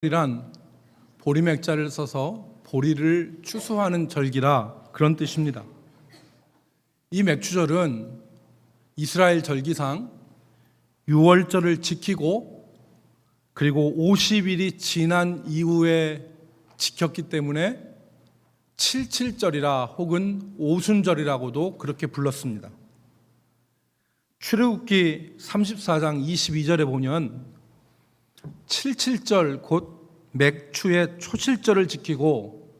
이란 보리맥자를 써서 보리를 추수하는 절기라 그런 뜻입니다. 이 맥추절은 이스라엘 절기상 6월절을 지키고 그리고 50일이 지난 이후에 지켰기 때문에 77절이라 혹은 오순절이라고도 그렇게 불렀습니다. 출애굽기 34장 22절에 보면 77절 곧 맥추의 초실절을 지키고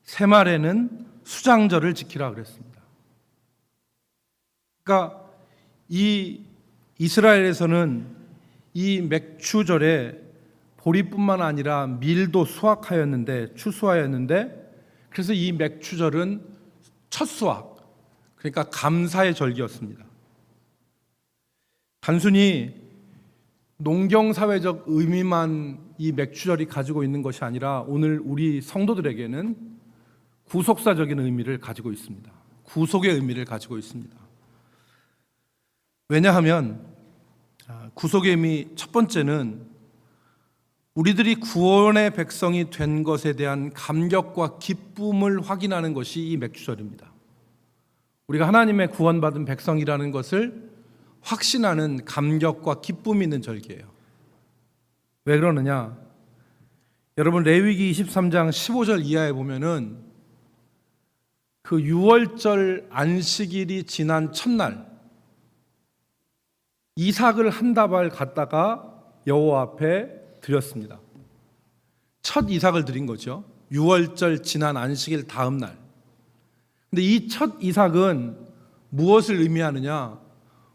새말에는 수장절을 지키라 그랬습니다. 그러니까 이 이스라엘에서는 이 맥추절에 보리뿐만 아니라 밀도 수확하였는데 추수하였는데 그래서 이 맥추절은 첫 수확, 그러니까 감사의 절기였습니다. 단순히 농경사회적 의미만 이 맥추절이 가지고 있는 것이 아니라 오늘 우리 성도들에게는 구속사적인 의미를 가지고 있습니다. 구속의 의미를 가지고 있습니다. 왜냐하면 구속의 의미 첫 번째는 우리들이 구원의 백성이 된 것에 대한 감격과 기쁨을 확인하는 것이 이 맥추절입니다. 우리가 하나님의 구원받은 백성이라는 것을 확신하는 감격과 기쁨이 있는 절기예요. 왜 그러느냐? 여러분 레위기 23장 15절 이하에 보면은 그 6월절 안식일이 지난 첫날 이삭을 한 다발 갖다가 여호와 앞에 드렸습니다. 첫 이삭을 드린 거죠. 6월절 지난 안식일 다음 날. 근데 이 첫 이삭은 무엇을 의미하느냐?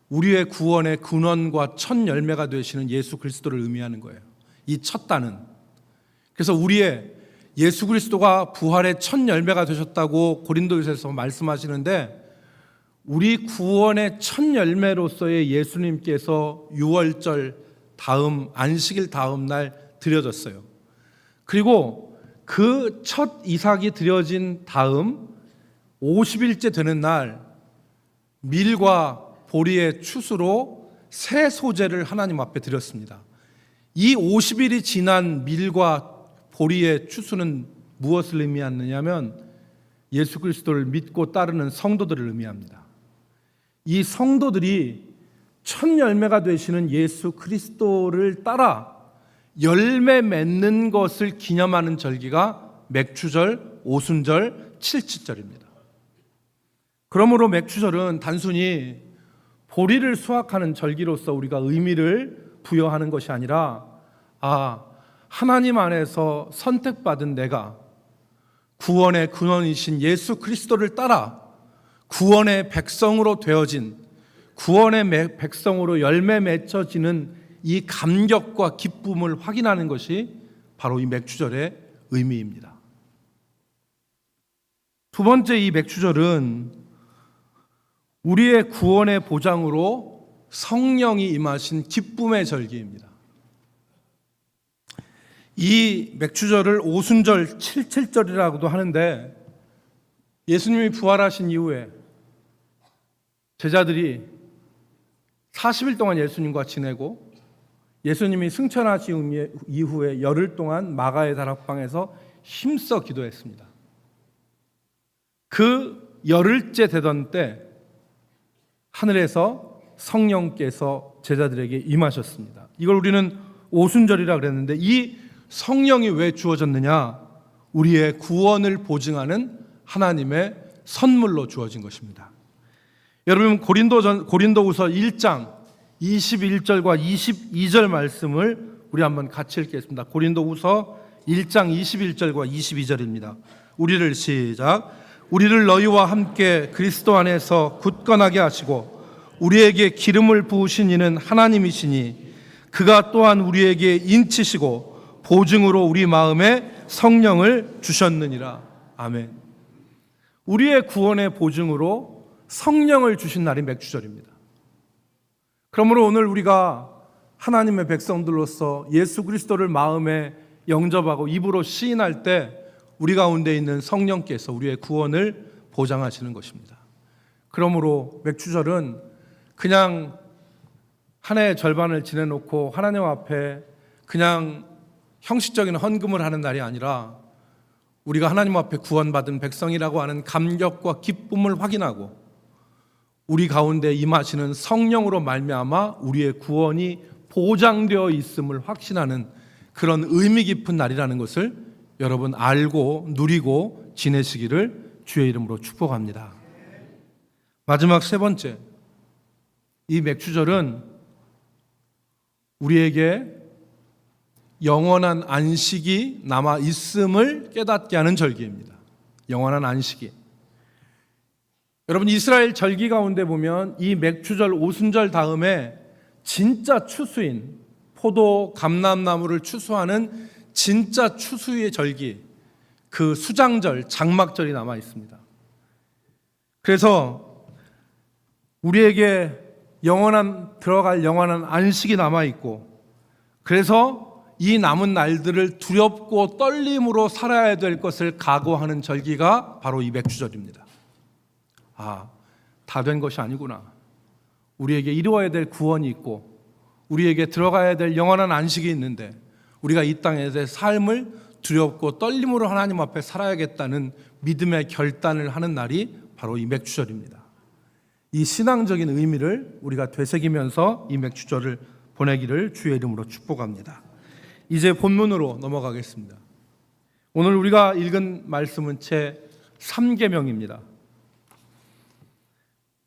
우리의 구원의 근원과 첫 열매가 되시는 예수 그리스도를 의미하는 거예요. 이 첫 단은. 그래서 우리의 예수 그리스도가 부활의 첫 열매가 되셨다고 고린도후서에서 말씀하시는데 우리 구원의 첫 열매로서의 예수님께서 6월절 다음 안식일 다음 날 드려졌어요. 그리고 그 첫 이삭이 드려진 다음 50일째 되는 날 밀과 보리의 추수로 새 소재를 하나님 앞에 드렸습니다. 이 50일이 지난 밀과 보리의 추수는 무엇을 의미하느냐면 예수 그리스도를 믿고 따르는 성도들을 의미합니다. 이 성도들이 첫 열매가 되시는 예수 그리스도를 따라 열매 맺는 것을 기념하는 절기가 맥추절, 오순절, 칠칠절입니다. 그러므로 맥추절은 단순히 보리를 수확하는 절기로서 우리가 의미를 부여하는 것이 아니라 하나님 안에서 선택받은 내가 구원의 근원이신 예수 그리스도를 따라 구원의 백성으로 되어진 구원의 백성으로 열매 맺혀지는 이 감격과 기쁨을 확인하는 것이 바로 이 맥추절의 의미입니다. 두 번째 이 맥추절은 우리의 구원의 보장으로 성령이 임하신 기쁨의 절기입니다. 이 맥추절을 오순절, 칠칠절이라고도 하는데 예수님이 부활하신 이후에 제자들이 40일 동안 예수님과 지내고 예수님이 승천하신 이후에 열흘 동안 마가의 다락방에서 힘써 기도했습니다. 그 열흘째 되던 때 하늘에서 성령께서 제자들에게 임하셨습니다. 이걸 우리는 오순절이라 그랬는데 이 성령이 왜 주어졌느냐? 우리의 구원을 보증하는 하나님의 선물로 주어진 것입니다. 여러분 고린도후서 1장 21절과 22절 말씀을 우리 한번 같이 읽겠습니다. 고린도후서 1장 21절과 22절입니다. 우리를 시작. 우리를 너희와 함께 그리스도 안에서 굳건하게 하시고 우리에게 기름을 부으신 이는 하나님이시니 그가 또한 우리에게 인치시고 보증으로 우리 마음에 성령을 주셨느니라. 아멘. 우리의 구원의 보증으로 성령을 주신 날이 맥추절입니다. 그러므로 오늘 우리가 하나님의 백성들로서 예수 그리스도를 마음에 영접하고 입으로 시인할 때 우리 가운데 있는 성령께서 우리의 구원을 보장하시는 것입니다. 그러므로 맥추절은 그냥 한 해의 절반을 지내놓고 하나님 앞에 그냥 형식적인 헌금을 하는 날이 아니라 우리가 하나님 앞에 구원받은 백성이라고 하는 감격과 기쁨을 확인하고 우리 가운데 임하시는 성령으로 말미암아 우리의 구원이 보장되어 있음을 확신하는 그런 의미 깊은 날이라는 것을 여러분 알고 누리고 지내시기를 주의 이름으로 축복합니다. 마지막 세 번째, 이 맥주절은 우리에게 영원한 안식이 남아 있음을 깨닫게 하는 절기입니다. 영원한 안식이. 여러분, 이스라엘 절기 가운데 보면 이 맥주절, 오순절 다음에 진짜 추수인 포도, 감람나무를 추수하는 진짜 추수의 절기, 그 수장절, 장막절이 남아 있습니다. 그래서 우리에게 들어갈 영원한 안식이 남아 있고, 그래서 이 남은 날들을 두렵고 떨림으로 살아야 될 것을 각오하는 절기가 바로 이 맥주절입니다. 다 된 것이 아니구나. 우리에게 이루어야 될 구원이 있고 우리에게 들어가야 될 영원한 안식이 있는데 우리가 이 땅에서의 삶을 두렵고 떨림으로 하나님 앞에 살아야겠다는 믿음의 결단을 하는 날이 바로 이 맥주절입니다. 이 신앙적인 의미를 우리가 되새기면서 이 맥주절을 보내기를 주의 이름으로 축복합니다. 이제 본문으로 넘어가겠습니다. 오늘 우리가 읽은 말씀은 제 3계명입니다.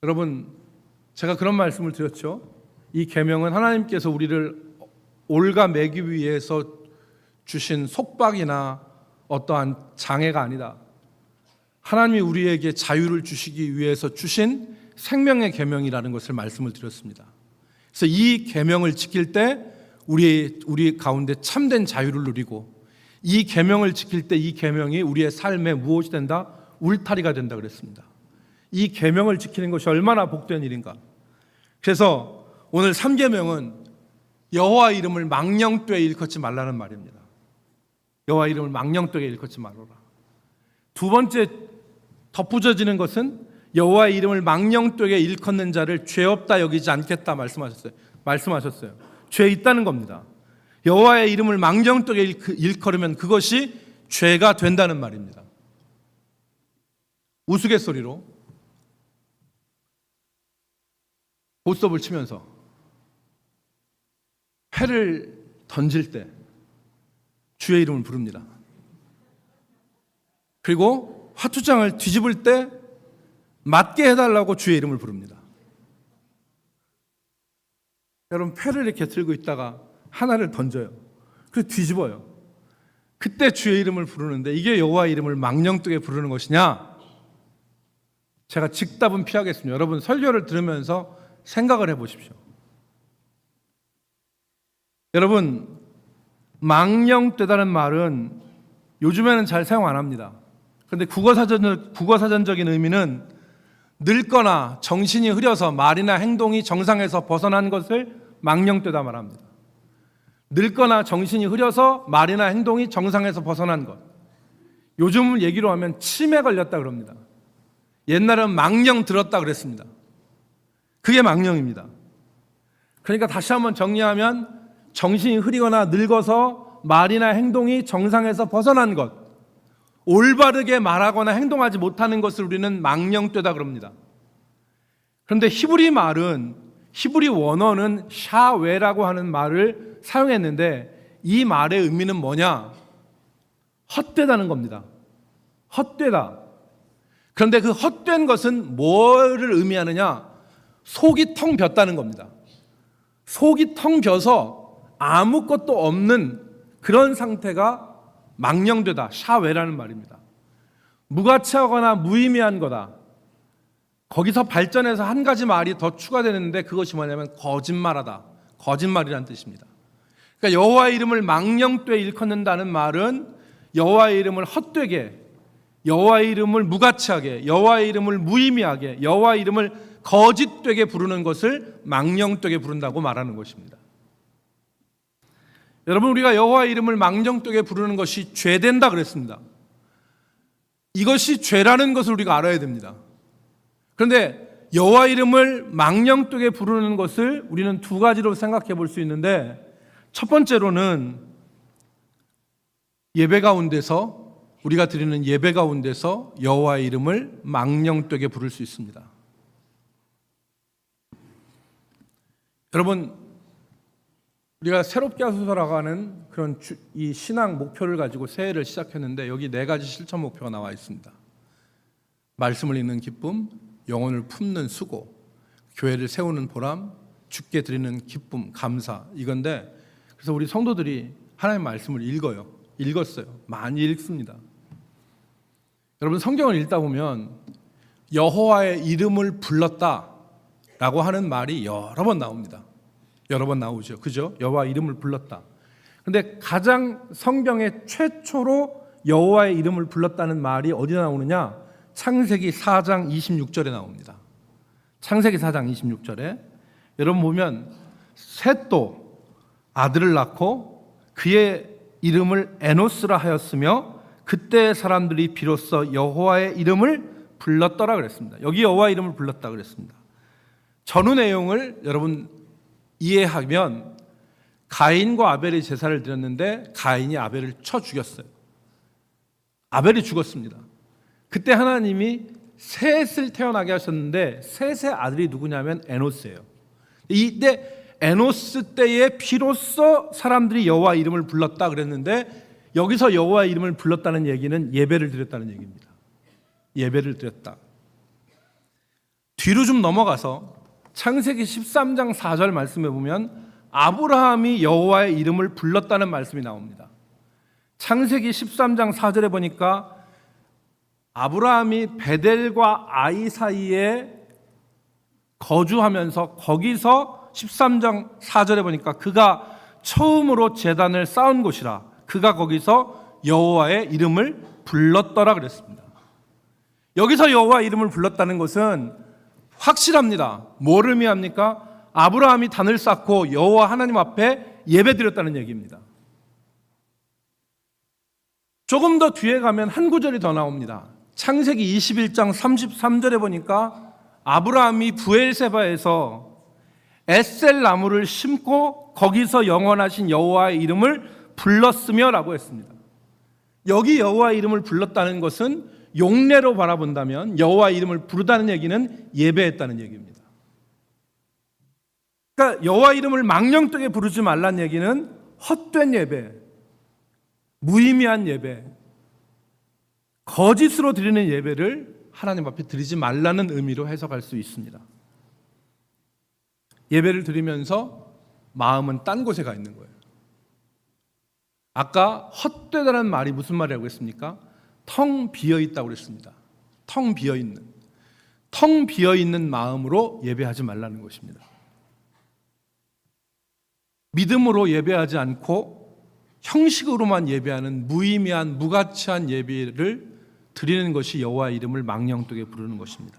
여러분, 제가 그런 말씀을 드렸죠. 이 계명은 하나님께서 우리를 올가매기 위해서 주신 속박이나 어떠한 장애가 아니다. 하나님이 우리에게 자유를 주시기 위해서 주신 생명의 계명이라는 것을 말씀을 드렸습니다. 그래서 이 계명을 지킬 때 우리 가운데 참된 자유를 누리고, 이 계명을 지킬 때 이 계명이 우리의 삶에 무엇이 된다? 울타리가 된다 그랬습니다. 이 계명을 지키는 것이 얼마나 복된 일인가. 그래서 오늘 3계명은 여호와 이름을 망령되이 일컫지 말라는 말입니다. 여호와 이름을 망령되이 일컫지 말아라. 두 번째 덧붙여지는 것은 여호와의 이름을 망령되게 일컫는 자를 죄 없다 여기지 않겠다 말씀하셨어요. 죄 있다는 겁니다. 여호와의 이름을 망령되게 일컬으면 그것이 죄가 된다는 말입니다. 우스갯소리로 보스톱을 치면서 패를 던질 때 주의 이름을 부릅니다. 그리고 화투장을 뒤집을 때 맞게 해달라고 주의 이름을 부릅니다. 여러분, 패를 이렇게 들고 있다가 하나를 던져요. 그래서 뒤집어요. 그때 주의 이름을 부르는데 이게 여호와의 이름을 망령되게 부르는 것이냐? 제가 즉답은 피하겠습니다. 여러분, 설교를 들으면서 생각을 해보십시오. 여러분, 망령되다는 말은 요즘에는 잘 사용 안 합니다. 그런데 국어사전적인 의미는 늙거나 정신이 흐려서 말이나 행동이 정상에서 벗어난 것을 망령되다 말합니다. 늙거나 정신이 흐려서 말이나 행동이 정상에서 벗어난 것. 요즘 얘기로 하면 치매 걸렸다 그럽니다. 옛날은 망령 들었다 그랬습니다. 그게 망령입니다. 그러니까 다시 한번 정리하면 정신이 흐리거나 늙어서 말이나 행동이 정상에서 벗어난 것, 올바르게 말하거나 행동하지 못하는 것을 우리는 망령되다 그럽니다. 그런데 히브리 원어는 샤웨라고 하는 말을 사용했는데 이 말의 의미는 뭐냐? 헛되다는 겁니다. 헛되다. 그런데 그 헛된 것은 뭐를 의미하느냐? 속이 텅 볐다는 겁니다. 속이 텅 벼서 아무것도 없는 그런 상태가 망령되다, 샤웨라는 말입니다. 무가치하거나 무의미한 거다. 거기서 발전해서 한 가지 말이 더 추가되는데 그것이 뭐냐면 거짓말하다, 거짓말이라는 뜻입니다. 그러니까 여호와의 이름을 망령되게 일컫는다는 말은 여호와의 이름을 헛되게, 여호와의 이름을 무가치하게, 여호와의 이름을 무의미하게, 여호와의 이름을 거짓되게 부르는 것을 망령되게 부른다고 말하는 것입니다. 여러분, 우리가 여호와의 이름을 망령되게 부르는 것이 죄된다 그랬습니다. 이것이 죄라는 것을 우리가 알아야 됩니다. 그런데 여호와 이름을 망령되게 부르는 것을 우리는 두 가지로 생각해 볼 수 있는데, 첫 번째로는 예배 가운데서 우리가 드리는 예배 가운데서 여호와의 이름을 망령되게 부를 수 있습니다. 여러분, 우리가 새롭게 하소서라고 그런 이 신앙 목표를 가지고 새해를 시작했는데 여기 4가지 실천 목표가 나와 있습니다. 말씀을 읽는 기쁨, 영혼을 품는 수고, 교회를 세우는 보람, 주께 드리는 기쁨, 감사, 이건데, 그래서 우리 성도들이 하나님의 말씀을 읽었어요. 많이 읽습니다. 여러분, 성경을 읽다 보면 여호와의 이름을 불렀다라고 하는 말이 여러 번 나옵니다. 여러 번 나오죠. 그죠? 여호와 이름을 불렀다. 근데 가장 성경의 최초로 여호와의 이름을 불렀다는 말이 어디에 나오느냐? 창세기 4장 26절에 나옵니다. 창세기 4장 26절에 여러분 보면 셋도 아들을 낳고 그의 이름을 에노스라 하였으며 그때 사람들이 비로소 여호와의 이름을 불렀더라 그랬습니다. 여기 여호와의 이름을 불렀다 그랬습니다. 전후 내용을 여러분 이해하면 가인과 아벨이 제사를 드렸는데 가인이 아벨을 쳐 죽였어요. 아벨이 죽었습니다. 그때 하나님이 셋을 태어나게 하셨는데 셋의 아들이 누구냐면 에노스예요. 이때 에노스 때에 비로소 사람들이 여호와 이름을 불렀다 그랬는데 여기서 여호와 이름을 불렀다는 얘기는 예배를 드렸다는 얘기입니다. 예배를 드렸다. 뒤로 좀 넘어가서 창세기 13장 4절 말씀에 보면 아브라함이 여호와의 이름을 불렀다는 말씀이 나옵니다. 창세기 13장 4절에 보니까 아브라함이 베델과 아이 사이에 거주하면서 거기서 13장 4절에 보니까 그가 처음으로 제단을 쌓은 곳이라 그가 거기서 여호와의 이름을 불렀더라 그랬습니다. 여기서 여호와 이름을 불렀다는 것은 확실합니다. 뭘 의미합니까? 아브라함이 단을 쌓고 여호와 하나님 앞에 예배드렸다는 얘기입니다. 조금 더 뒤에 가면 한 구절이 더 나옵니다. 창세기 21장 33절에 보니까 아브라함이 브엘세바에서 에셀 나무를 심고 거기서 영원하신 여호와의 이름을 불렀으며 라고 했습니다. 여기 여호와의 이름을 불렀다는 것은 용례로 바라본다면 여호와의 이름을 부르다는 얘기는 예배했다는 얘기입니다. 그러니까 여호와 이름을 망령되게 부르지 말라는 얘기는 헛된 예배, 무의미한 예배, 거짓으로 드리는 예배를 하나님 앞에 드리지 말라는 의미로 해석할 수 있습니다. 예배를 드리면서 마음은 딴 곳에 가 있는 거예요. 아까 헛되다는 말이 무슨 말이라고 했습니까? 텅 비어있다고 그랬습니다. 텅 비어있는 마음으로 예배하지 말라는 것입니다. 믿음으로 예배하지 않고 형식으로만 예배하는 무의미한 무가치한 예배를 드리는 것이 여호와의 이름을 망령되게 부르는 것입니다.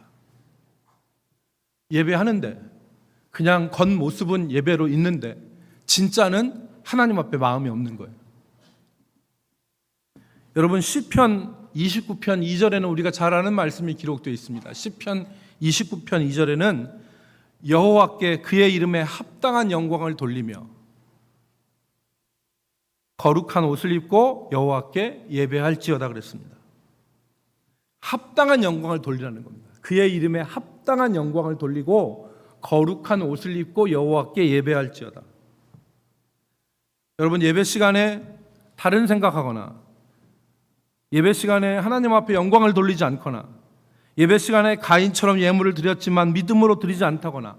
예배하는데 그냥 겉모습은 예배로 있는데 진짜는 하나님 앞에 마음이 없는 거예요. 여러분 시편 29편 2절에는 우리가 잘 아는 말씀이 기록되어 있습니다. 시편 29편 2절에는 여호와께 그의 이름에 합당한 영광을 돌리며 거룩한 옷을 입고 여호와께 예배할지어다 그랬습니다. 합당한 영광을 돌리라는 겁니다. 그의 이름에 합당한 영광을 돌리고 거룩한 옷을 입고 여호와께 예배할지어다. 여러분 예배 시간에 다른 생각하거나 예배 시간에 하나님 앞에 영광을 돌리지 않거나 예배 시간에 가인처럼 예물을 드렸지만 믿음으로 드리지 않다거나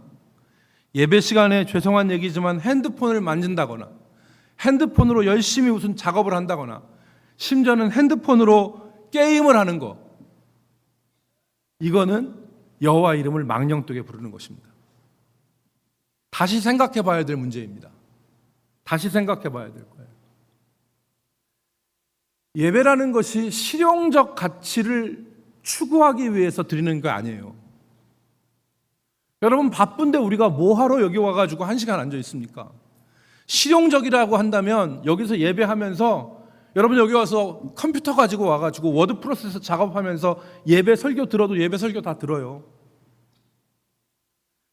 예배 시간에 죄송한 얘기지만 핸드폰을 만진다거나 핸드폰으로 열심히 무슨 작업을 한다거나 심지어는 핸드폰으로 게임을 하는 거, 이거는 여호와 이름을 망령되게 부르는 것입니다. 다시 생각해 봐야 될 문제입니다. 다시 생각해 봐야 될 거예요. 예배라는 것이 실용적 가치를 추구하기 위해서 드리는 거 아니에요. 여러분 바쁜데 우리가 뭐하러 여기 와가지고 1시간 앉아 있습니까? 실용적이라고 한다면 여기서 예배하면서 여러분 여기 와서 컴퓨터 가지고 와가지고 워드 프로세서 작업하면서 예배 설교 들어도 예배 설교 다 들어요.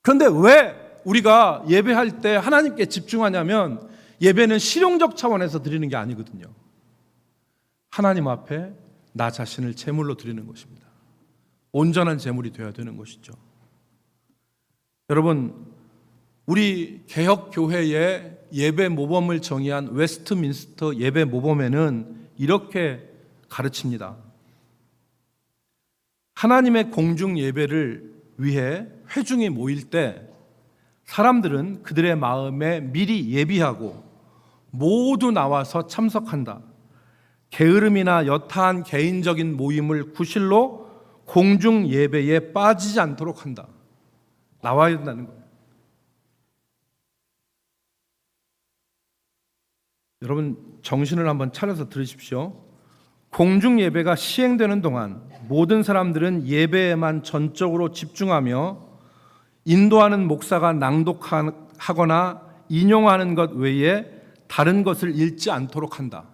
그런데 왜 우리가 예배할 때 하나님께 집중하냐면 예배는 실용적 차원에서 드리는 게 아니거든요. 하나님 앞에 나 자신을 제물로 드리는 것입니다. 온전한 제물이 되어야 되는 것이죠. 여러분, 우리 개혁교회의 예배 모범을 정의한 웨스트민스터 예배 모범에는 이렇게 가르칩니다. 하나님의 공중 예배를 위해 회중이 모일 때 사람들은 그들의 마음에 미리 예비하고 모두 나와서 참석한다. 게으름이나 여타한 개인적인 모임을 구실로 공중 예배에 빠지지 않도록 한다. 나와야 된다는 거예요. 여러분, 정신을 한번 차려서 들으십시오. 공중 예배가 시행되는 동안 모든 사람들은 예배에만 전적으로 집중하며 인도하는 목사가 낭독하거나 인용하는 것 외에 다른 것을 읽지 않도록 한다.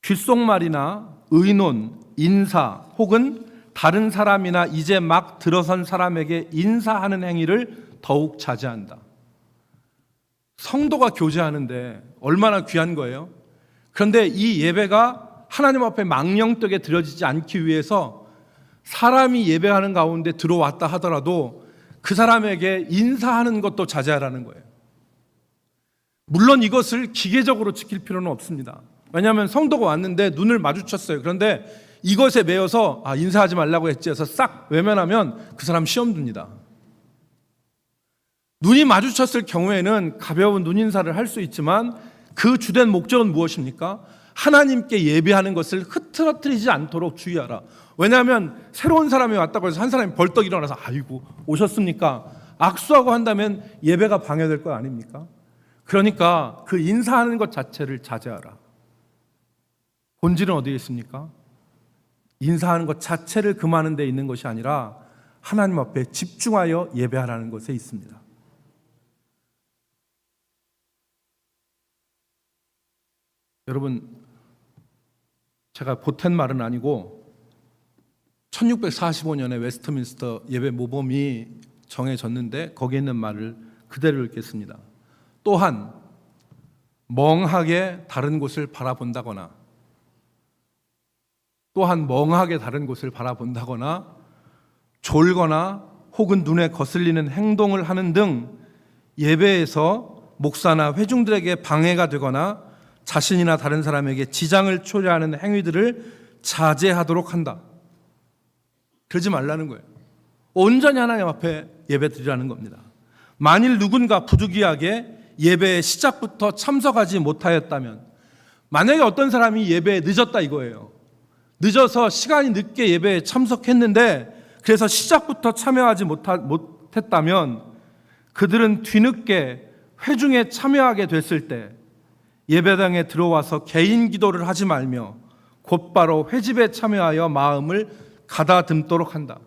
귓속말이나 의논, 인사 혹은 다른 사람이나 이제 막 들어선 사람에게 인사하는 행위를 더욱 자제한다. 성도가 교제하는데 얼마나 귀한 거예요? 그런데 이 예배가 하나님 앞에 망령되게 드려지지 않기 위해서 사람이 예배하는 가운데 들어왔다 하더라도 그 사람에게 인사하는 것도 자제하라는 거예요. 물론 이것을 기계적으로 지킬 필요는 없습니다. 왜냐하면 성도가 왔는데 눈을 마주쳤어요. 그런데 이것에 매여서 인사하지 말라고 했지 해서 싹 외면하면 그 사람 시험 듭니다. 눈이 마주쳤을 경우에는 가벼운 눈인사를 할 수 있지만 그 주된 목적은 무엇입니까? 하나님께 예배하는 것을 흐트러뜨리지 않도록 주의하라. 왜냐하면 새로운 사람이 왔다고 해서 한 사람이 벌떡 일어나서 아이고 오셨습니까? 악수하고 한다면 예배가 방해될 거 아닙니까? 그러니까 그 인사하는 것 자체를 자제하라. 본질은 어디에 있습니까? 인사하는 것 자체를 금하는 데 있는 것이 아니라 하나님 앞에 집중하여 예배하라는 것에 있습니다. 여러분, 제가 보탠 말은 아니고 1645년에 웨스트민스터 예배 모범이 정해졌는데 거기에 있는 말을 그대로 읽겠습니다. 또한 멍하게 다른 곳을 바라본다거나 졸거나 혹은 눈에 거슬리는 행동을 하는 등 예배에서 목사나 회중들에게 방해가 되거나 자신이나 다른 사람에게 지장을 초래하는 행위들을 자제하도록 한다. 그러지 말라는 거예요. 온전히 하나님 앞에 예배 드리라는 겁니다. 만일 누군가 부득이하게 예배의 시작부터 참석하지 못하였다면, 만약에 어떤 사람이 예배에 늦었다 이거예요. 늦어서 시간이 늦게 예배에 참석했는데 그래서 시작부터 참여하지 못했다면 그들은 뒤늦게 회중에 참여하게 됐을 때 예배당에 들어와서 개인 기도를 하지 말며 곧바로 회집에 참여하여 마음을 가다듬도록 한다.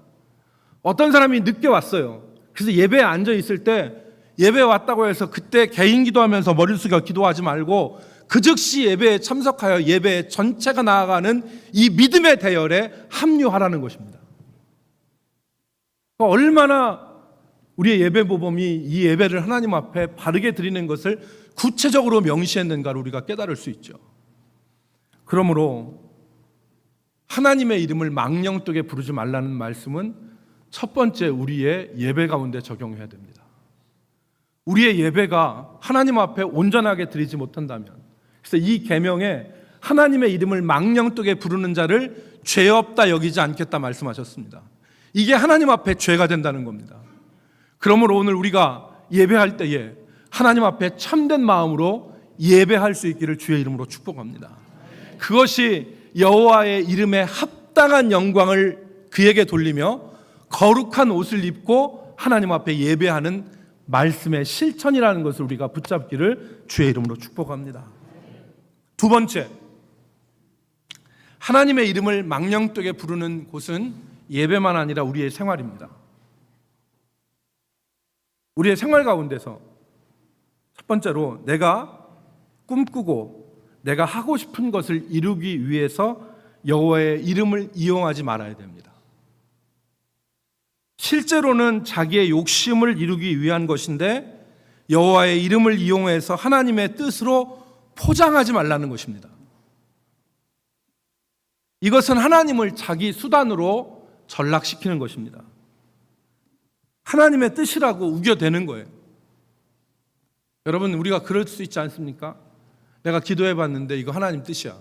어떤 사람이 늦게 왔어요. 그래서 예배에 앉아 있을 때 예배에 왔다고 해서 그때 개인 기도하면서 머리를 숙여 기도하지 말고 그 즉시 예배에 참석하여 예배 전체가 나아가는 이 믿음의 대열에 합류하라는 것입니다. 얼마나 우리의 예배 모범이 이 예배를 하나님 앞에 바르게 드리는 것을 구체적으로 명시했는가를 우리가 깨달을 수 있죠. 그러므로 하나님의 이름을 망령되게 부르지 말라는 말씀은 첫 번째 우리의 예배 가운데 적용해야 됩니다. 우리의 예배가 하나님 앞에 온전하게 드리지 못한다면, 그래서 이 계명에 하나님의 이름을 망령되게 부르는 자를 죄 없다 여기지 않겠다 말씀하셨습니다. 이게 하나님 앞에 죄가 된다는 겁니다. 그러므로 오늘 우리가 예배할 때에 하나님 앞에 참된 마음으로 예배할 수 있기를 주의 이름으로 축복합니다. 그것이 여호와의 이름에 합당한 영광을 그에게 돌리며 거룩한 옷을 입고 하나님 앞에 예배하는 말씀의 실천이라는 것을 우리가 붙잡기를 주의 이름으로 축복합니다. 두 번째, 하나님의 이름을 망령되게 부르는 곳은 예배만 아니라 우리의 생활입니다. 우리의 생활 가운데서 첫 번째로 내가 꿈꾸고 내가 하고 싶은 것을 이루기 위해서 여호와의 이름을 이용하지 말아야 됩니다. 실제로는 자기의 욕심을 이루기 위한 것인데 여호와의 이름을 이용해서 하나님의 뜻으로 포장하지 말라는 것입니다. 이것은 하나님을 자기 수단으로 전락시키는 것입니다. 하나님의 뜻이라고 우겨대는 거예요. 여러분, 우리가 그럴 수 있지 않습니까? 내가 기도해 봤는데 이거 하나님 뜻이야.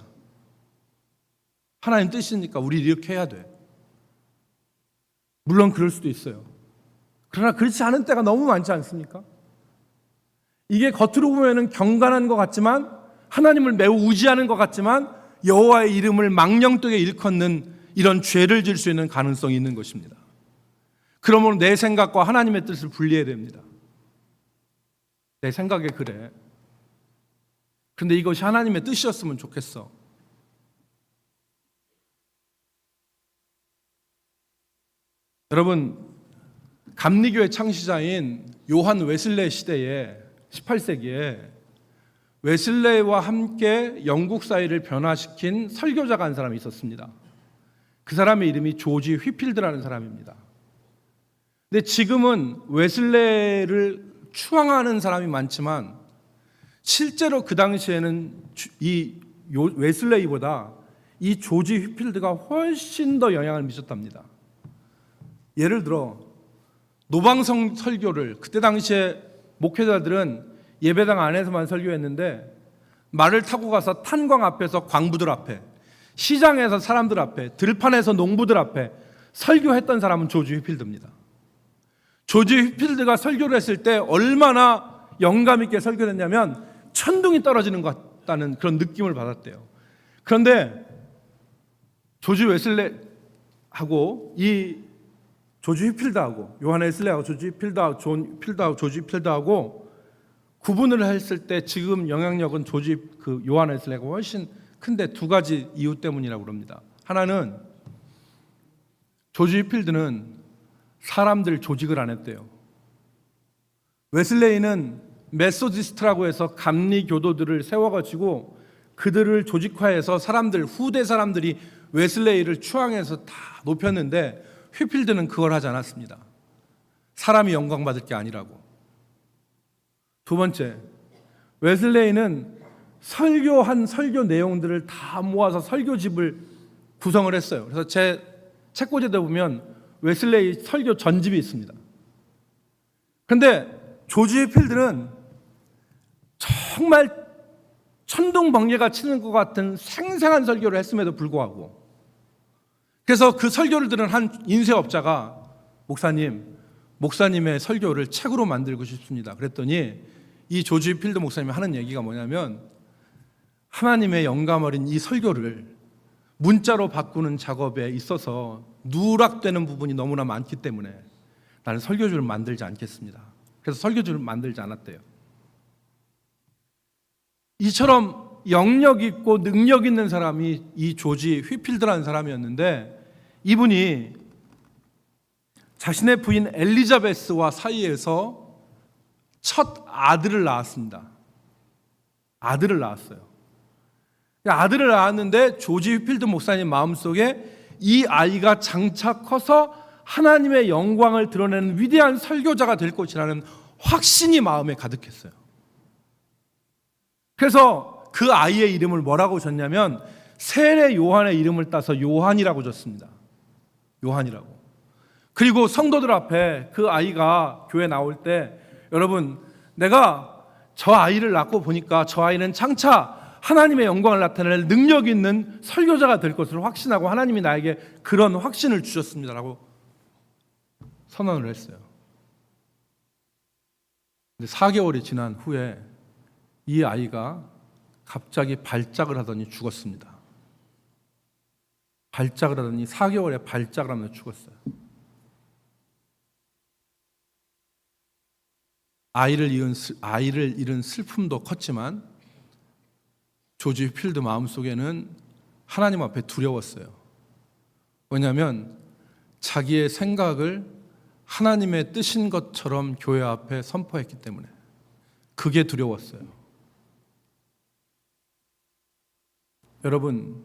하나님 뜻이니까 우리 이렇게 해야 돼. 물론 그럴 수도 있어요. 그러나 그렇지 않은 때가 너무 많지 않습니까? 이게 겉으로 보면 경건한 것 같지만, 하나님을 매우 의지하는 것 같지만 여호와의 이름을 망령되게 일컫는 이런 죄를 질 수 있는 가능성이 있는 것입니다. 그러므로 내 생각과 하나님의 뜻을 분리해야 됩니다. 내 생각에 그래. 그런데 이것이 하나님의 뜻이었으면 좋겠어. 여러분, 감리교의 창시자인 요한 웨슬레이 시대에 18세기에 웨슬레이와 함께 영국 사회를 변화시킨 설교자가 한 사람이 있었습니다. 그 사람의 이름이 조지 휘필드라는 사람입니다. 근데 지금은 웨슬레이를 추앙하는 사람이 많지만 실제로 그 당시에는 이 웨슬레이보다 이 조지 휘필드가 훨씬 더 영향을 미쳤답니다. 예를 들어 노방성 설교를, 그때 당시에 목회자들은 예배당 안에서만 설교했는데 말을 타고 가서 탄광 앞에서 광부들 앞에, 시장에서 사람들 앞에, 들판에서 농부들 앞에 설교했던 사람은 조지 휘필드입니다. 조지 휘필드가 설교를 했을 때 얼마나 영감 있게 설교했냐면 천둥이 떨어지는 것 같다는 그런 느낌을 받았대요. 그런데 조지 웨슬레하고 이 조지 휘필드하고 요한 웨슬레하고 조지 휘필드하고 존 휘필드하고 조지 휘필드하고 구분을 했을 때 지금 영향력은 요한 웨슬레가 훨씬 큰데 두 가지 이유 때문이라고 그럽니다. 하나는 조지 휘필드는 사람들 조직을 안 했대요. 웨슬레이는 메소디스트라고 해서 감리 교도들을 세워가지고 그들을 조직화해서 후대 사람들이 웨슬레이를 추앙해서 다 높였는데 휘필드는 그걸 하지 않았습니다. 사람이 영광받을 게 아니라고. 두 번째, 웨슬레이는 설교한 설교 내용들을 다 모아서 설교집을 구성을 했어요. 그래서 제 책꽂이에 보면 웨슬레이 설교 전집이 있습니다. 그런데 조지 휘필드는 정말 천둥 번개가 치는 것 같은 생생한 설교를 했음에도 불구하고, 그래서 그 설교를 들은 한 인쇄업자가 목사님의 설교를 책으로 만들고 싶습니다. 그랬더니 이 조지 휘필드 목사님이 하는 얘기가 뭐냐면, 하나님의 영감 어린 이 설교를 문자로 바꾸는 작업에 있어서 누락되는 부분이 너무나 많기 때문에 나는 설교집을 만들지 않겠습니다. 그래서 설교집을 만들지 않았대요. 이처럼 영역 있고 능력 있는 사람이 이 조지 휘필드라는 사람이었는데, 이분이 자신의 부인 엘리자베스와 사이에서 첫 아들을 낳았습니다. 아들을 낳았어요. 아들을 낳았는데 조지 휘필드 목사님 마음속에 이 아이가 장차 커서 하나님의 영광을 드러내는 위대한 설교자가 될 것이라는 확신이 마음에 가득했어요. 그래서 그 아이의 이름을 뭐라고 줬냐면 세례 요한의 이름을 따서 요한이라고 줬습니다. 요한이라고. 그리고 성도들 앞에 그 아이가 교회 나올 때, 여러분, 내가 저 아이를 낳고 보니까 저 아이는 장차 하나님의 영광을 나타낼 능력 있는 설교자가 될 것을 확신하고 하나님이 나에게 그런 확신을 주셨습니다라고 선언을 했어요. 근데 4개월이 지난 후에 이 아이가 갑자기 발작을 하더니 죽었습니다. 발작을 하더니 4개월에 발작을 하면서 죽었어요. 아이를 잃은 슬픔도 컸지만 조지 휘필드 마음속에는 하나님 앞에 두려웠어요. 왜냐하면 자기의 생각을 하나님의 뜻인 것처럼 교회 앞에 선포했기 때문에 그게 두려웠어요. 여러분,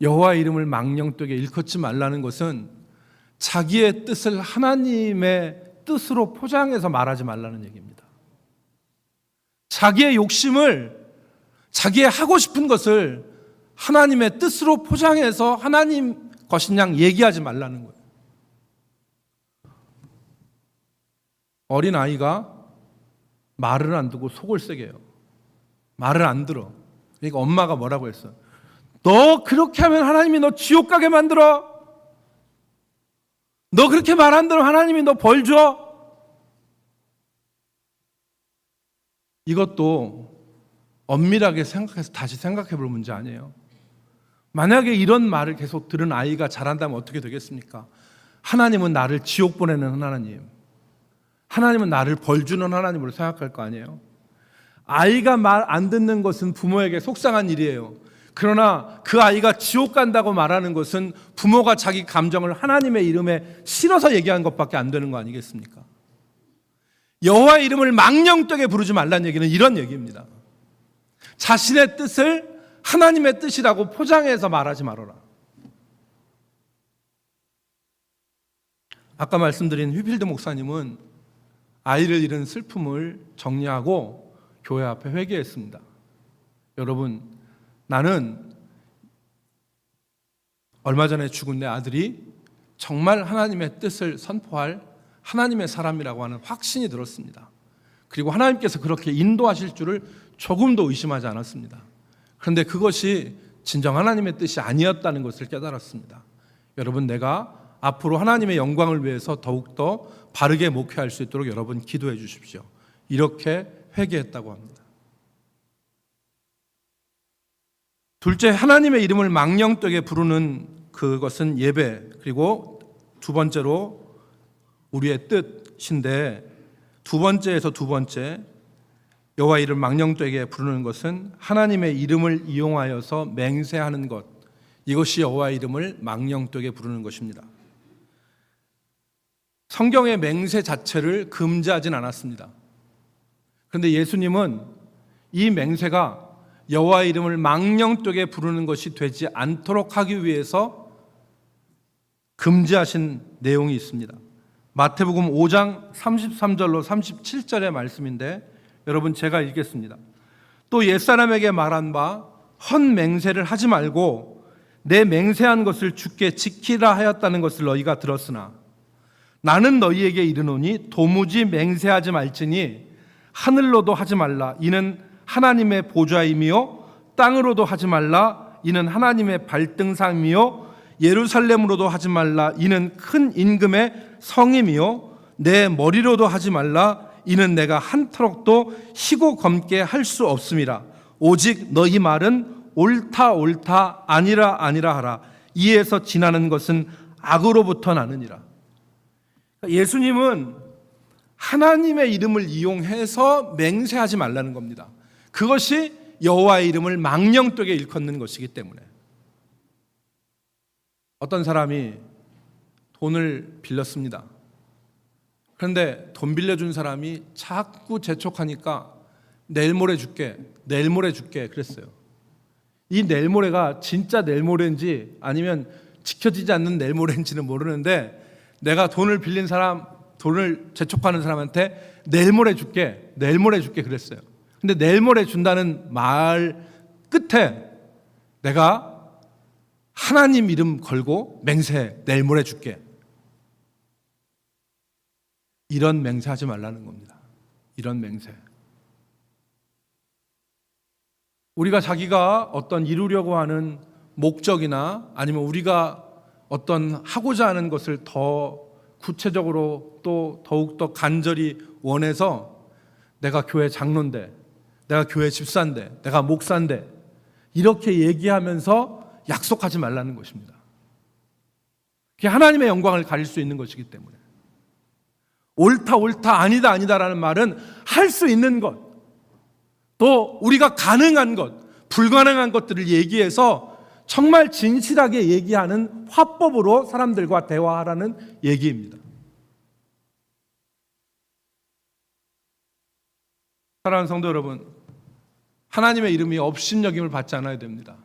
여호와의 이름을 망령되게 일컫지 말라는 것은 자기의 뜻을 하나님의 뜻으로 포장해서 말하지 말라는 얘기입니다. 자기의 욕심을, 자기의 하고 싶은 것을 하나님의 뜻으로 포장해서 하나님 것인 양 얘기하지 말라는 거예요. 어린 아이가 말을 안 듣고 속을 세게 해요. 말을 안 들어. 그러니까 엄마가 뭐라고 했어? 너 그렇게 하면 하나님이 너 지옥 가게 만들어. 너 그렇게 말 안 들으면 하나님이 너 벌 줘. 이것도 엄밀하게 생각해서 다시 생각해 볼 문제 아니에요. 만약에 이런 말을 계속 들은 아이가 자란다면 어떻게 되겠습니까? 하나님은 나를 지옥 보내는 하나님, 하나님은 나를 벌 주는 하나님으로 생각할 거 아니에요. 아이가 말 안 듣는 것은 부모에게 속상한 일이에요. 그러나 그 아이가 지옥 간다고 말하는 것은 부모가 자기 감정을 하나님의 이름에 실어서 얘기한 것밖에 안 되는 거 아니겠습니까? 여호와의 이름을 망령되게 부르지 말라는 얘기는 이런 얘기입니다. 자신의 뜻을 하나님의 뜻이라고 포장해서 말하지 말아라. 아까 말씀드린 휘필드 목사님은 아이를 잃은 슬픔을 정리하고 교회 앞에 회개했습니다. 여러분, 나는 얼마 전에 죽은 내 아들이 정말 하나님의 뜻을 선포할 하나님의 사람이라고 하는 확신이 들었습니다. 그리고 하나님께서 그렇게 인도하실 줄을 조금도 의심하지 않았습니다. 그런데 그것이 진정 하나님의 뜻이 아니었다는 것을 깨달았습니다. 여러분, 내가 앞으로 하나님의 영광을 위해서 더욱더 바르게 목회할 수 있도록 여러분 기도해 주십시오. 이렇게 회개했다고 합니다. 둘째, 하나님의 이름을 망령되게 부르는 그것은 예배, 그리고 두 번째로 우리의 뜻인데, 두 번째에서 두 번째, 여호와 이름 망령되게 부르는 것은 하나님의 이름을 이용하여서 맹세하는 것, 이것이 여호와 이름을 망령되게 부르는 것입니다. 성경의 맹세 자체를 금지하진 않았습니다. 그런데 예수님은 이 맹세가 여호와 이름을 망령되게 부르는 것이 되지 않도록 하기 위해서 금지하신 내용이 있습니다. 마태복음 5장 33절로 37절의 말씀인데, 여러분 제가 읽겠습니다. 또 옛사람에게 말한 바 헌 맹세를 하지 말고 내 맹세한 것을 주께 지키라 하였다는 것을 너희가 들었으나 나는 너희에게 이르노니 도무지 맹세하지 말지니 하늘로도 하지 말라 이는 하나님의 보좌이며 땅으로도 하지 말라 이는 하나님의 발등상이며 예루살렘으로도 하지 말라 이는 큰 임금의 성임이요 내 머리로도 하지 말라 이는 내가 한 터럭도 희고 검게 할 수 없음이라. 오직 너희 말은 옳다 옳다 아니라 아니라 하라. 이에서 지나는 것은 악으로부터 나느니라. 예수님은 하나님의 이름을 이용해서 맹세하지 말라는 겁니다. 그것이 여호와의 이름을 망령되게 일컫는 것이기 때문에. 어떤 사람이 돈을 빌렸습니다. 그런데 돈 빌려준 사람이 자꾸 재촉하니까 내일 모레 줄게, 내일 모레 줄게 그랬어요. 이 내일 모레가 진짜 내일 모레인지 아니면 지켜지지 않는 내일 모레인지는 모르는데, 내가 돈을 빌린 사람, 돈을 재촉하는 사람한테 내일 모레 줄게, 내일 모레 줄게 그랬어요. 근데 내일 모레 준다는 말 끝에 내가 하나님 이름 걸고 맹세해, 내일 모레 줄게. 이런 맹세하지 말라는 겁니다. 이런 맹세. 우리가 자기가 어떤 이루려고 하는 목적이나 아니면 우리가 어떤 하고자 하는 것을 더 구체적으로 또 더욱더 간절히 원해서 내가 교회 장로인데, 내가 교회 집사인데, 내가 목사인데 이렇게 얘기하면서 약속하지 말라는 것입니다. 그게 하나님의 영광을 가릴 수 있는 것이기 때문에. 옳다 옳다 아니다 아니다라는 말은 할 수 있는 것, 또 우리가 가능한 것, 불가능한 것들을 얘기해서 정말 진실하게 얘기하는 화법으로 사람들과 대화하라는 얘기입니다. 사랑하는 성도 여러분, 하나님의 이름이 업신여김을 받지 않아야 됩니다.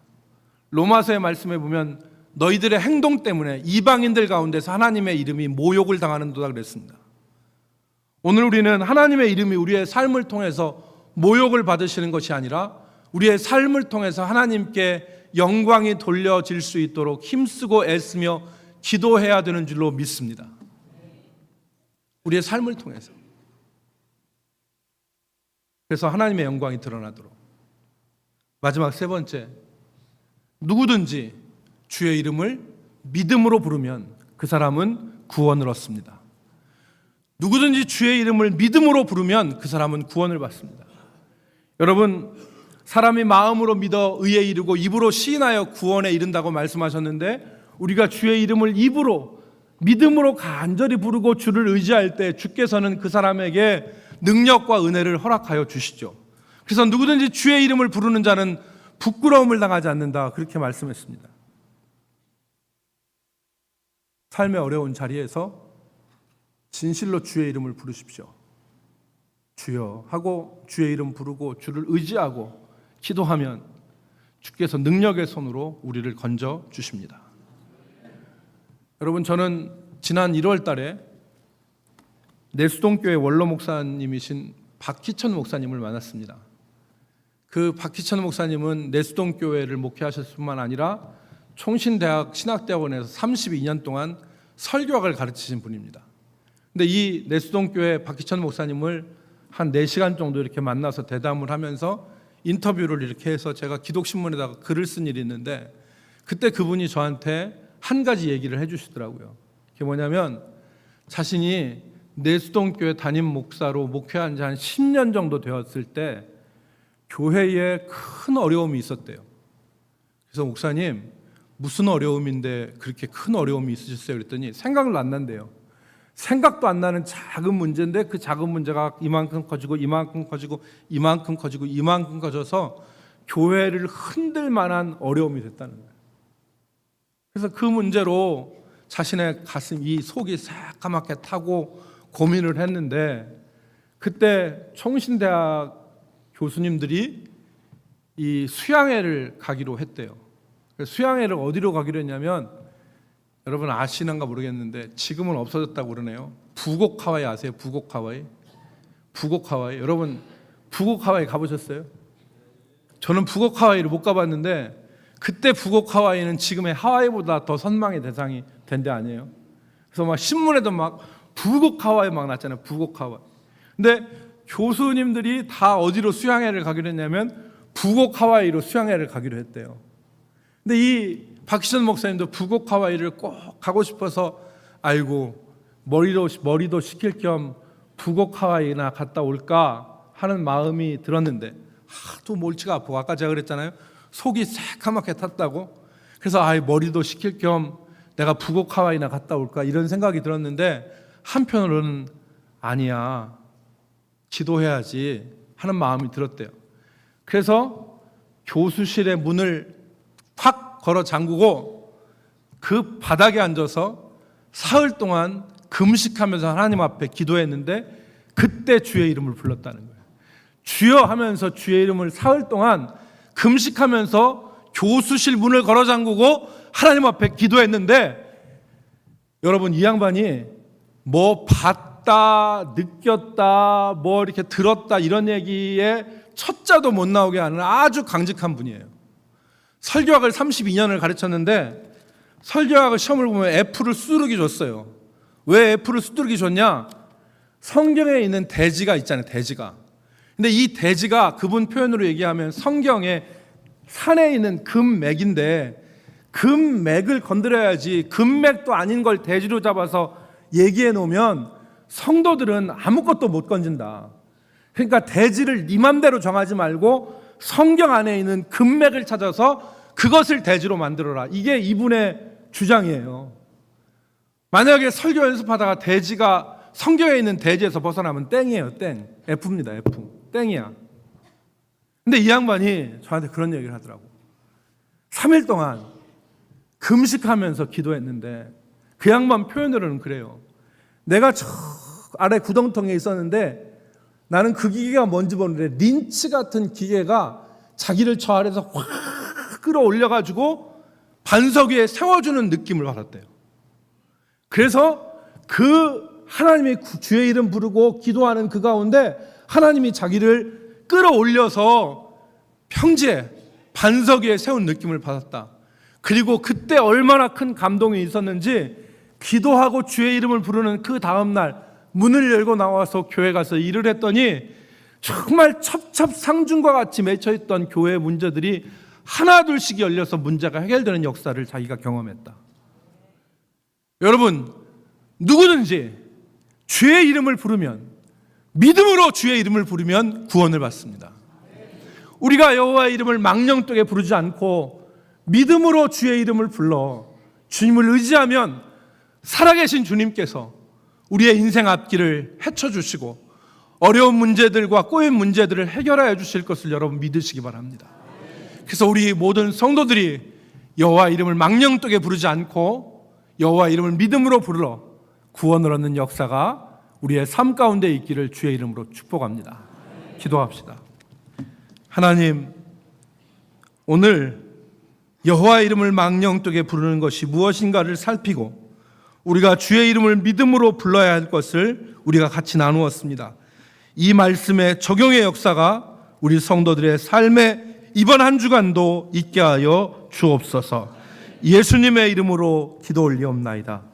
로마서의 말씀에 보면 너희들의 행동 때문에 이방인들 가운데서 하나님의 이름이 모욕을 당하는도다 그랬습니다. 오늘 우리는 하나님의 이름이 우리의 삶을 통해서 모욕을 받으시는 것이 아니라 우리의 삶을 통해서 하나님께 영광이 돌려질 수 있도록 힘쓰고 애쓰며 기도해야 되는 줄로 믿습니다. 우리의 삶을 통해서. 그래서 하나님의 영광이 드러나도록. 마지막 세 번째, 누구든지 주의 이름을 믿음으로 부르면 그 사람은 구원을 얻습니다. 누구든지 주의 이름을 믿음으로 부르면 그 사람은 구원을 받습니다. 여러분, 사람이 마음으로 믿어 의에 이르고 입으로 시인하여 구원에 이른다고 말씀하셨는데, 우리가 주의 이름을 입으로 믿음으로 간절히 부르고 주를 의지할 때 주께서는 그 사람에게 능력과 은혜를 허락하여 주시죠. 그래서 누구든지 주의 이름을 부르는 자는 부끄러움을 당하지 않는다, 그렇게 말씀했습니다. 삶의 어려운 자리에서 진실로 주의 이름을 부르십시오. 주여 하고 주의 이름 부르고 주를 의지하고 기도하면 주께서 능력의 손으로 우리를 건져 주십니다. 여러분, 저는 지난 1월 달에 내수동교회 원로 목사님이신 박희천 목사님을 만났습니다. 그 박희천 목사님은 내수동교회를 목회하셨을 뿐만 아니라 총신대학 신학대학원에서 32년 동안 설교학을 가르치신 분입니다. 근데 이 내수동교회 박희천 목사님을 한 4시간 정도 이렇게 만나서 대담을 하면서 인터뷰를 이렇게 해서 제가 기독신문에다가 글을 쓴 일이 있는데, 그때 그분이 저한테 한 가지 얘기를 해주시더라고요. 그게 뭐냐면, 자신이 내수동교회 담임 목사로 목회한 지 한 10년 정도 되었을 때 교회에 큰 어려움이 있었대요. 그래서 목사님, 무슨 어려움인데 그렇게 큰 어려움이 있으셨어요? 그랬더니 생각도 안 난대요. 생각도 안 나는 작은 문제인데 그 작은 문제가 이만큼 커지고 이만큼 커지고 이만큼 커지고 이만큼 커져서 교회를 흔들 만한 어려움이 됐다는 거예요. 그래서 그 문제로 자신의 가슴, 이 속이 새까맣게 타고 고민을 했는데, 그때 총신대학 교수님들이 이 수양회를 가기로 했대요. 수양회를 어디로 가기로 했냐면, 여러분 아시는가 모르겠는데 지금은 없어졌다고 그러네요. 부곡 하와이 아세요? 부곡 하와이? 부곡 하와이. 여러분 부곡 하와이 가보셨어요? 저는 부곡 하와이를 못 가봤는데, 그때 부곡 하와이는 지금의 하와이보다 더 선망의 대상이 된 데 아니에요? 그래서 막 신문에도 막 부곡 하와이 막 났잖아요. 부곡 하와이. 근데 교수님들이 다 어디로 수양회를 가기로 했냐면 부곡 하와이로 수양회를 가기로 했대요. 근데 이 박희천 목사님도 부곡 하와이를 꼭 가고 싶어서, 아이고 머리도 식힐 겸 부곡 하와이나 갔다 올까 하는 마음이 들었는데, 하도 몰치가 아프고, 아까 제가 그랬잖아요, 속이 새카맣게 탔다고. 그래서 머리도 식힐 겸 내가 부곡 하와이나 갔다 올까 이런 생각이 들었는데, 한편으로는 아니야, 기도해야지 하는 마음이 들었대요. 그래서 교수실의 문을 확 걸어 잠그고 그 바닥에 앉아서 사흘 동안 금식하면서 하나님 앞에 기도했는데, 그때 주의 이름을 불렀다는 거예요. 주여 하면서 주의 이름을 사흘 동안 금식하면서 교수실 문을 걸어 잠그고 하나님 앞에 기도했는데, 여러분 이 양반이 뭐 봤다, 느꼈다, 뭐 이렇게 들었다 이런 얘기에 첫자도 못 나오게 하는 아주 강직한 분이에요. 설교학을 32년을 가르쳤는데 설교학을 시험을 보면 F를 수두룩이 줬어요. 왜 F를 수두룩이 줬냐? 성경에 있는 대지가 있잖아요, 대지가. 근데 이 대지가 그분 표현으로 얘기하면 성경에 산에 있는 금맥인데, 금맥을 건드려야지 금맥도 아닌 걸 대지로 잡아서 얘기해 놓으면 성도들은 아무것도 못 건진다. 그러니까 대지를 네 맘대로 정하지 말고 성경 안에 있는 금맥을 찾아서 그것을 대지로 만들어라. 이게 이분의 주장이에요. 만약에 설교 연습하다가 대지가 성경에 있는 대지에서 벗어나면 땡이에요. 땡. F입니다. F. 땡이야. 근데 이 양반이 저한테 그런 얘기를 하더라고. 3일 동안 금식하면서 기도했는데, 그 양반 표현으로는 그래요. 내가 저 아래 구덩텅이에 있었는데 나는 그 기계가 뭔지 모르는데 린치 같은 기계가 자기를 저 아래에서 확 끌어올려가지고 반석 위에 세워주는 느낌을 받았대요. 그래서 그 하나님의 주의 이름 부르고 기도하는 그 가운데 하나님이 자기를 끌어올려서 평지에 반석 위에 세운 느낌을 받았다. 그리고 그때 얼마나 큰 감동이 있었는지 기도하고 주의 이름을 부르는 그 다음날 문을 열고 나와서 교회 가서 일을 했더니 정말 첩첩상중과 같이 맺혀있던 교회 문제들이 하나둘씩 열려서 문제가 해결되는 역사를 자기가 경험했다. 여러분, 누구든지 주의 이름을 부르면, 믿음으로 주의 이름을 부르면 구원을 받습니다. 우리가 여호와의 이름을 망령되게 부르지 않고 믿음으로 주의 이름을 불러 주님을 의지하면 살아계신 주님께서 우리의 인생 앞길을 헤쳐주시고 어려운 문제들과 꼬인 문제들을 해결하여 주실 것을 여러분 믿으시기 바랍니다. 그래서 우리 모든 성도들이 여호와 이름을 망령되게 부르지 않고 여호와 이름을 믿음으로 불러 구원을 얻는 역사가 우리의 삶 가운데 있기를 주의 이름으로 축복합니다. 기도합시다. 하나님, 오늘 여호와 이름을 망령되게 부르는 것이 무엇인가를 살피고 우리가 주의 이름을 믿음으로 불러야 할 것을 우리가 같이 나누었습니다. 이 말씀의 적용의 역사가 우리 성도들의 삶에 이번 한 주간도 있게 하여 주옵소서. 예수님의 이름으로 기도 올리옵나이다.